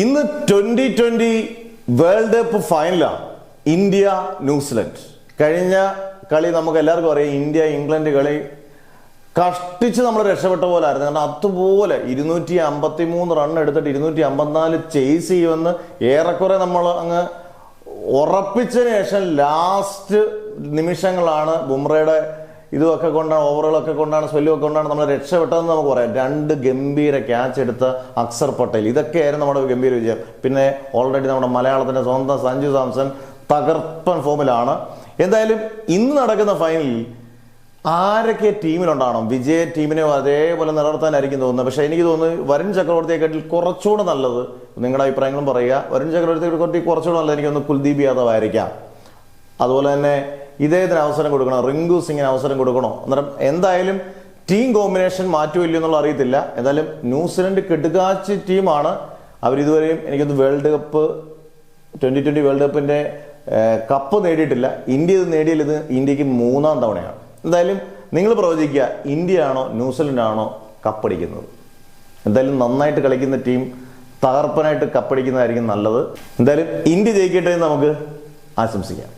ഇന്ന് 2020 world cup ഫൈനലാണ്. India New Zealand. കഴിഞ്ഞ കളി നമുക്ക് എല്ലാവർക്കും അറിയാം. ഇന്ത്യ ഇംഗ്ലണ്ട് കളി കഷ്ടിച്ച് നമ്മൾ രക്ഷപ്പെട്ട പോലെ ആയിരുന്നു. കാരണം അതുപോലെ 253 റൺ എടുത്തിട്ട് 254 ചേസ് ചെയ്യുമെന്ന് ഏറെക്കുറെ നമ്മൾ അങ്ങ് ഉറപ്പിച്ചതിന് ശേഷം ലാസ്റ്റ് നിമിഷങ്ങളാണ് ബുംറയുടെ ഇതൊക്കെ കൊണ്ടാണ്, ഓവറുകളൊക്കെ കൊണ്ടാണ്, സ്പെല്ലുമൊക്കെ കൊണ്ടാണ് നമ്മൾ രക്ഷപ്പെട്ടതെന്ന് നമുക്ക് പറയാം. 2 ഗംഭീര ക്യാച്ച് എടുത്ത അക്സർ പട്ടേൽ, ഇതൊക്കെയായിരുന്നു നമ്മുടെ ഗംഭീര വിജയം. പിന്നെ ഓൾറെഡി നമ്മുടെ മലയാളത്തിന്റെ സ്വന്തം സഞ്ജു സാംസൺ തകർപ്പൻ ഫോമിലാണ്. എന്തായാലും ഇന്ന് നടക്കുന്ന ഫൈനലിൽ ആരൊക്കെ ടീമിലുണ്ടാകണം, വിജയ ടീമിനെ അതേപോലെ നിലനിർത്താനായിരിക്കും തോന്നുന്നത്. പക്ഷെ എനിക്ക് തോന്നുന്നു വരുൺ ചക്രവർത്തിയെക്കാട്ടിൽ കുറച്ചുകൂടെ നല്ലത്, നിങ്ങളുടെ അഭിപ്രായങ്ങളും പറയുക, വരുൺ ചക്രവർത്തിയെക്കാട്ടി കുറച്ചുകൂടെ നല്ലത് എനിക്ക് തോന്നുന്നു കുൽദീപ് യാദവ് ആയിരിക്കാം. അതുപോലെ തന്നെ ഇദ്ദേഹത്തിന് അവസരം കൊടുക്കണോ, റിങ്കു സിംഗിന് അവസരം കൊടുക്കണോ? അന്നേരം എന്തായാലും ടീം കോമ്പിനേഷൻ മാറ്റുമില്ല എന്നുള്ള അറിയത്തില്ല. എന്തായാലും ന്യൂസിലൻഡ് കെട്ടുകാച്ചി ടീമാണ്. അവരിതുവരെയും എനിക്കൊന്ന് വേൾഡ് കപ്പ് 2020 വേൾഡ് കപ്പിന്റെ കപ്പ് നേടിയിട്ടില്ല. ഇന്ത്യ ഇത് നേടിയാൽ ഇത് ഇന്ത്യക്ക് 3ാം തവണയാണ്. എന്തായാലും നിങ്ങൾ പ്രവചിക്കുക, ഇന്ത്യ ആണോ ന്യൂസിലൻഡ് ആണോ കപ്പടിക്കുന്നത്? എന്തായാലും നന്നായിട്ട് കളിക്കുന്ന ടീം തകർപ്പനായിട്ട് കപ്പടിക്കുന്നതായിരിക്കും നല്ലത്. എന്തായാലും ഇന്ത്യ ജയിക്കട്ടെ എന്ന് നമുക്ക് ആശംസിക്കാം.